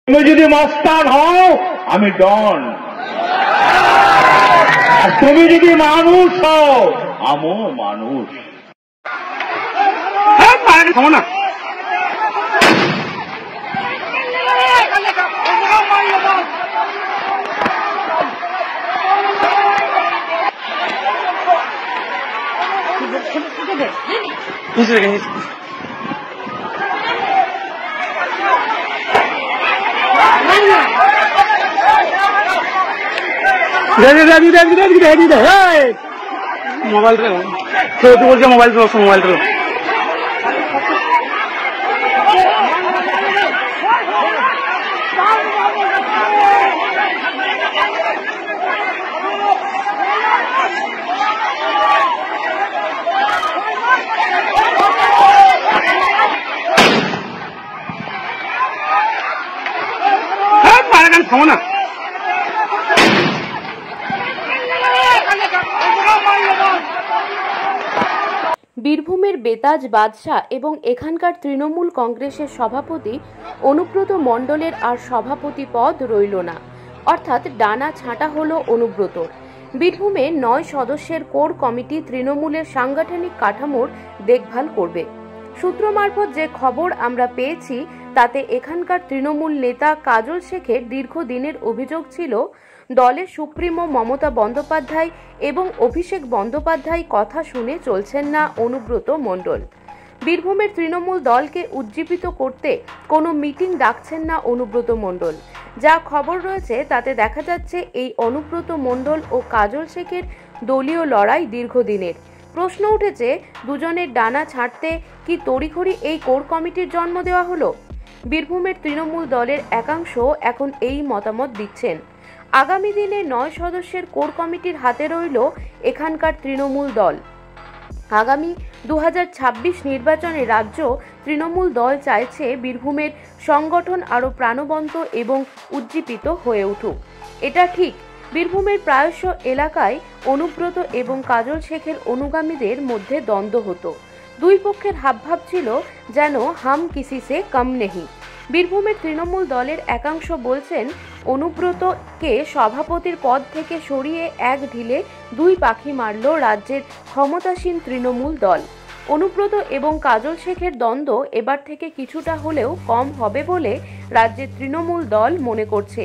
তুমি যদি মাস্টার হও আমি ডন, আর তুমি যদি মানুষ হও আমিও মানুষ। না মোবাইল বলছে মোবাইল না। বীরভূমের বেতাজ বাদশা এবং এখানকার তৃণমূল কংগ্রেসের সভাপতি অনুব্রত মণ্ডলের আর সভাপতি পদ রইল না, অর্থাৎ ডানা ছাঁটা হলো অনুব্রতর। বীরভূমে 9 সদস্যের কোর কমিটি তৃণমূলের সাংগঠনিক কাঠামোর দেখভাল করবে। সূত্র মারফত যে খবর আমরা পেয়েছি তাতে এখানকার তৃণমূল নেতা কাজল শেখের দীর্ঘদিনের অভিযোগ ছিল দলের সুপ্রিমো মমতা বন্দ্যোপাধ্যায় এবং অভিষেক বন্দ্যোপাধ্যায় কথা শুনে চলছেন না অনুব্রত মণ্ডল। বীরভূমের তৃণমূল দলকে উজ্জীবিত করতে কোনো মিটিং ডাকছেন না অনুব্রত মণ্ডল। যা খবর রয়েছে তাতে দেখা যাচ্ছে এই অনুব্রত মণ্ডল ও কাজল শেখের দলীয় লড়াই দীর্ঘদিনের। প্রশ্ন উঠেছে, দুজনের ডানা ছাড়তে কি তড়িঘড়ি এই কোর কমিটির জন্ম দেওয়া হলো? বীরভূমের তৃণমূল দলের একাংশ এখন এই মতামত দিচ্ছেন। আগামী দিনে 9 সদস্যের কোর কমিটির হাতে রইল এখানকার তৃণমূল দল। আগামী 2026 নির্বাচনে রাজ্য তৃণমূল দল চাইছে বীরভূমের সংগঠন আরও প্রাণবন্ত এবং উজ্জীবিত হয়ে উঠুক। এটা ঠিক, বীরভূমের প্রায়শ এলাকায় অনুব্রত এবং কাজল শেখের অনুগামীদের মধ্যে দ্বন্দ্ব হতো। দুই পক্ষের হাবভাব ছিল যেন হাম কিসি সে কম নেহি। বীরভূমের তৃণমূল দলের একাংশ বলছেন অনুব্রতকে সভাপতির পদ থেকে সরিয়ে এক ঢিলে 2 পাখি মারল রাজ্যের ক্ষমতাসীন তৃণমূল দল। অনুব্রত এবং কাজল শেখের দ্বন্দ্ব এবার থেকে কিছুটা হলেও কম হবে বলে রাজ্যের তৃণমূল দল মনে করছে।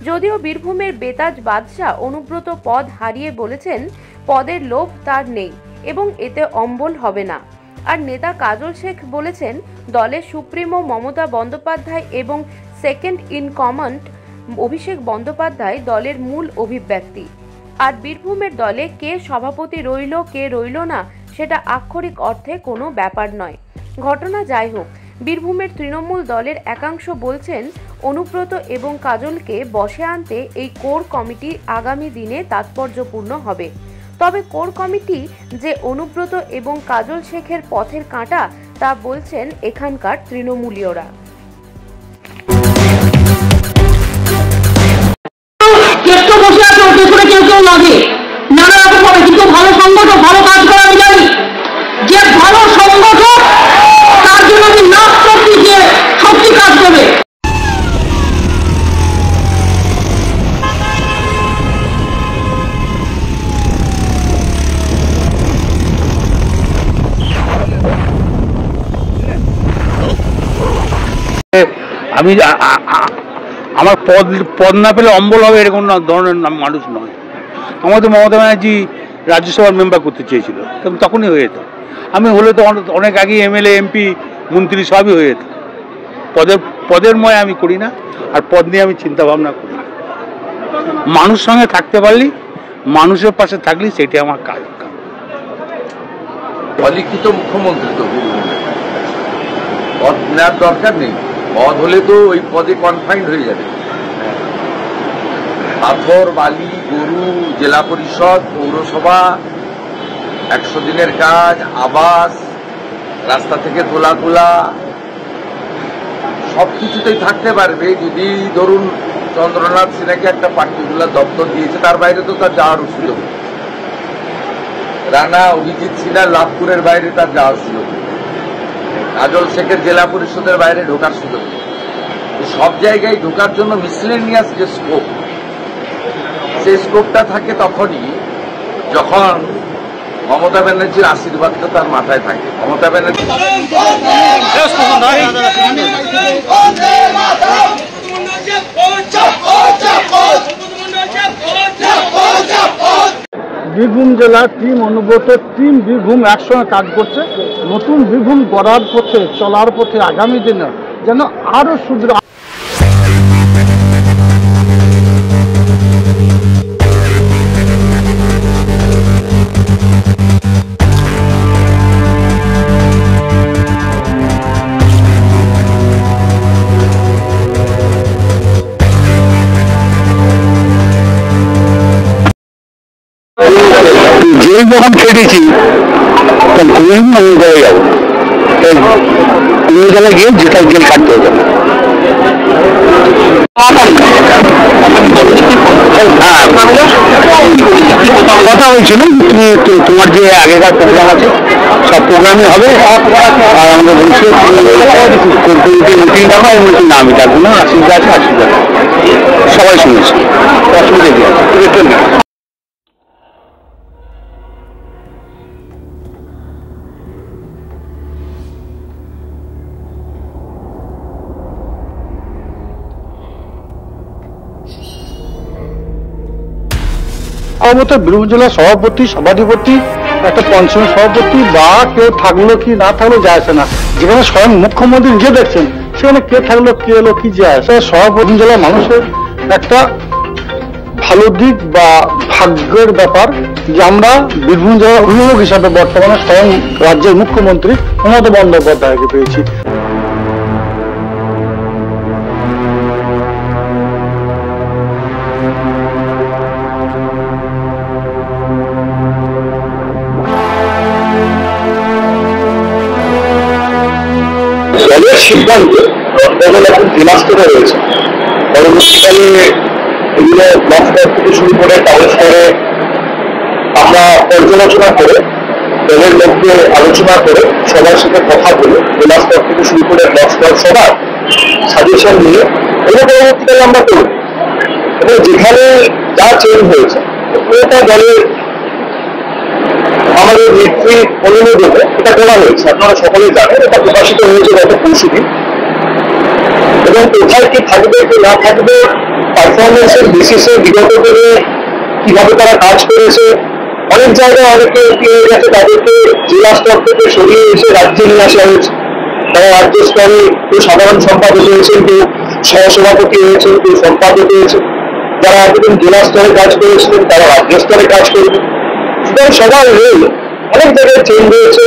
যদিও বীরভূমের বেতাজ বাদশা অনুব্রত পদ হারিয়ে বলেছেন পদের লোভ তার নেই এবং এতে অম্বল হবে না। আর নেতা কাজল শেখ বলেছেন দলের সুপ্রিমো মমতা বন্দ্যোপাধ্যায় এবং second in command Abhishek Bandyopadhyay দলের মূল অভিব্যক্তি। আর বীরভূমের দলে কে সভাপতি রইল কে রইল না সেটা আক্ষরিক অর্থে কোনো ব্যাপার নয়। ঘটনা যাই হোক, বীরভূমের তৃণমূল দলের একাংশ বলছেন অনুব্রত এবং কাজলকে বসে আনতে এই কোর কমিটি আগামী দিনে তাৎপর্যপূর্ণ হবে। তবে কোর কমিটি যে অনুব্রত এবং কাজল শেখের পথের কাঁটা তা বলছেন এখানকার তৃণমূলীয়রা। নানা রকম হবে, কিন্তু ভালো সংগঠক, ভালো কাজ করা আমি জানি। যে ভালো সংগঠক তার জন্য আমি লাভ করছি যে সত্যি কাজ করবে। আমি আমার পদ না পেলে অম্বল হবে এরকম ধরনের মানুষ নয়। আমাদের মমতা ব্যানার্জি রাজ্যসভার মেম্বার করতে চেয়েছিল, কিন্তু তখনই হয়ে যেত। আমি হলে তো অনেক আগে এমএলএ এমপি মন্ত্রী সবই হয়ে যেত। পদের ময় আমি করি না, আর পদ নিয়ে আমি চিন্তা ভাবনা করি না। মানুষ সঙ্গে থাকতে পারলি, মানুষের পাশে থাকলি, সেটাই আমার কাজ। অলিখিত মুখ্যমন্ত্রী তো পদ নেওয়ার দরকার নেই। পদ হলে তো ওই পদে কনফাইন্ড হয়ে যাবে। পাথর বালি গরু, জেলা পরিষদ, পৌরসভা, 100 দিনের কাজ, আবাস, রাস্তা থেকে তোলা সবকিছুতেই থাকতে পারবে যদি ধরুন চন্দ্রনাথ সিনহাকে একটা পার্টিকুলার দপ্তর দিয়েছে, তার বাইরে তো তার যাওয়ার সুযোগ। রানা অভিজিৎ সিনহা লাভপুরের বাইরে তার যাওয়ার সুযোগ। কাজল শেখের জেলা পরিষদের বাইরে ঢোকার সুযোগ। সব জায়গায় ঢোকার জন্য মিসলেনিয়াস যে স্কোপ, সেই স্কোপটা থাকে তখনই যখন মমতা ব্যানার্জির আশীর্বাদটা তার মাথায় থাকে। মমতা ব্যানার্জি বীরভূম জেলার টিম অনুব্রত টিম বীরভূম একসঙ্গে কাজ করছে। নতুন বীরভূম গড়ার পথে চলার পথে আগামী দিনে যেন আরো সুদৃঢ়। জেল যখন খেটেছি তখন অন্য জায়গায় যাবো, অন্য জায়গায় গিয়ে যেটা জেল কাটতে হবে। কথা হয়েছিল তুমি তোমার যে আগেকার প্রোগ্রাম আছে সব প্রোগ্রামই হবে, আর আমাদের বলছে মিটিং ডাকা, আমি বলছি না আমি ডাকবো না, অসুবিধা আছে অসুবিধা সবাই শুনেছি, অসুবিধা কি আছে। আমার মতো বীরভূম জেলার সভাপতি সভাধিপতি একটা পঞ্চায়েত সভাপতি বা কেউ থাকলো কি না থাকলো যায় আসে না। যেখানে স্বয়ং মুখ্যমন্ত্রী নিজে দেখছেন সেখানে কে থাকলো কে এলো কি যায় আসে। সভাপতি জেলার মানুষের একটা ভালো দিক বা ভাগ্যের ব্যাপার যে আমরা বীরভূম জেলার অভিভাবক হিসাবে বর্তমানে স্বয়ং রাজ্যের মুখ্যমন্ত্রী মমতা বন্দ্যোপাধ্যায়কে পেয়েছি। দলের সিদ্ধান্তে বর্তমানে এখন দিনাজপুরে রয়েছে, পরবর্তীকালে এগুলো ব্লক স্তর থেকে শুরু করে টাউন স্তরে আমরা পর্যালোচনা করে দলের মধ্যে আলোচনা করে সবার সাথে কথা বলে জেলা স্তর থেকে শুরু করে ব্লক স্তর সবার সাজেশন নিয়ে এগুলো পরবর্তীকালে আমরা করব এবং যেখানে যা চেঞ্জ হয়েছে পুরোটা দলের আমাদের নেত্রী অনুমোদনে এটা করা হয়েছে। আপনারা সকলেই জানেন এটা প্রকাশিত হয়েছে গত পরশুদিন, এবং কোথায় কি থাকবে কি না থাকবে পারফরমেন্সের বেসিসে বিগত দিনে কিভাবে তারা কাজ করেছে, অনেক জায়গায় অনেকে পেয়ে গেছে তাদেরকে জেলা স্তর থেকে সরিয়ে এসে রাজ্যে নিয়ে আসা হয়েছে। তারা রাজ্য স্তরে কেউ সাধারণ সম্পাদক হয়েছেন, কেউ সহসভাপতি হয়েছেন, কেউ সম্পাদক হয়েছে। যারা এতদিন জেলা স্তরে কাজ করেছিলেন তারা রাজ্য স্তরে কাজ করবে। সুতরাং সবার রোল অনেক জায়গায় চেঞ্জ হয়েছে।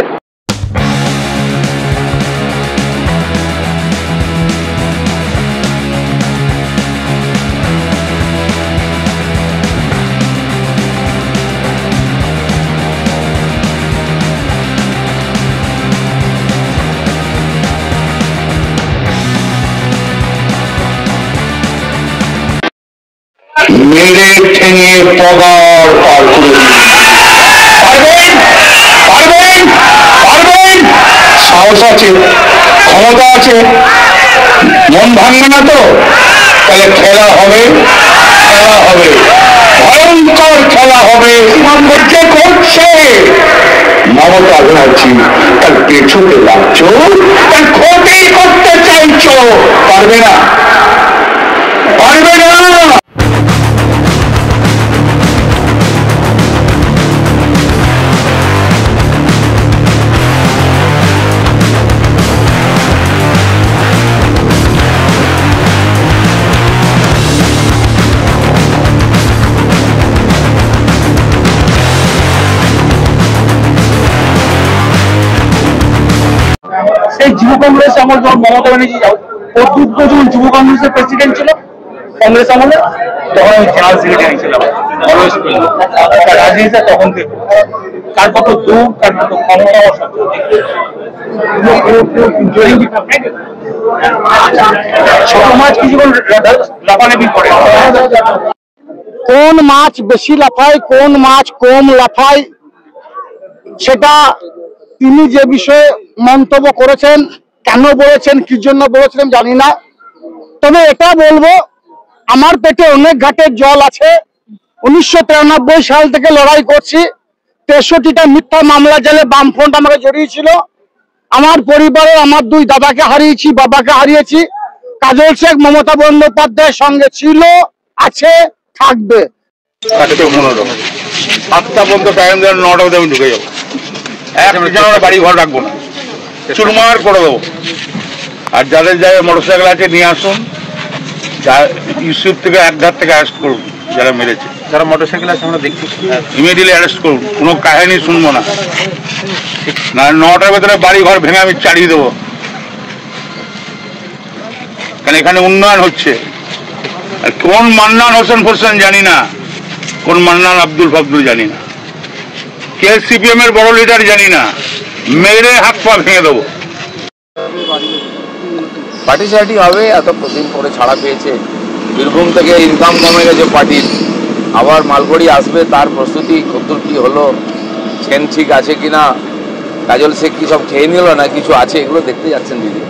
মেরে ঠেঙে পগার পার করে পারবেন পারবেন পারবেন, সাহস আছে, ক্ষমতা আছে, মন ভাঙবে না তো? তাহলে খেলা হবে, খেলা হবে, ভয়ঙ্কর খেলা হবে। কে করছে? মমতা ব্যানার্জি, তার পেছনে লাগছো, তার ক্ষতি করতে চাইছো, পারবে না, পারবে না। সেই যুব কংগ্রেস আমল যখন মমতা ব্যানার্জি অদ্ভুত যখন যুব কংগ্রেসের প্রেসিডেন্ট ছিল কংগ্রেস আমলে, তখন আমি জেনারেল সেক্রেটারি ছিলাম রাজনীতিতে। তখন তার কত দুঃখ, তার কত ক্ষমতা, ছোট মাছ কি জীবন লাফালাফি করে। কোন মাছ বেশি লাফায় কোন মাছ কম লাফায় সেটা তিনি যে বিষয়ে মন্তব্য করেছেন, কেন বলেছেন, কি জন্য বলেছিলেন জানি না। তবে এটা বলবো, আমার পেটে অনেক ঘাটের জল আছে। 1993 সাল থেকে লড়াই করছি। 63টা মিথ্যা মামলা জেলে বামফ্রন্ট আমাকে জড়িয়েছিল। আমার পরিবারে আমার 2 দাদাকে হারিয়েছি, বাবাকে হারিয়েছি। কাজল শেখ মমতা বন্দ্যোপাধ্যায়ের সঙ্গে ছিল, আছে, থাকবে। 7টা পর্যন্ত টাইম দেন, 9টা মধ্যে আমি ঢুকে যাবো। একটা বাড়ি ঘর রাখবো না, চুরমার করে দেবো। আর যাদের যাদের মোটরসাইকেল আছে নিয়ে আসুন, ইউসুফ থেকে একঘাট থেকে অ্যারেস্ট করুন, যারা মেরেছে, যারা মোটরসাইকেল আছে আমরা দেখছি, ইমিডিয়েটলি অ্যারেস্ট করুন। কোনো কাহিনী শুনবো না, না 9টার ভেতরে বাড়ি ঘর ভেঙে আমি চালিয়ে দেবো। কারণ এখানে উন্নয়ন হচ্ছে। আর কোন মান্নান হোসেন জানি না, কোন মান্নান আব্দুল ফাবদুল জানি না, কে সিপিএম এর বড় লিডার জানি না, মেরে হাত পা ভেঙে দেবো। পার্টি সার্টি হবে, এত দিন পরে ছাড়া পেয়েছে। বীরভূম থেকে ইনকাম কমে গেছে পার্টির, আবার মালগড়ি আসবে, তার প্রস্তুতি কতদূর কি হলো, চেন ঠিক আছে কিনা, কাজল শেখ কি সব খেয়ে নিল না কিছু আছে, এগুলো দেখতে যাচ্ছেন দিদি।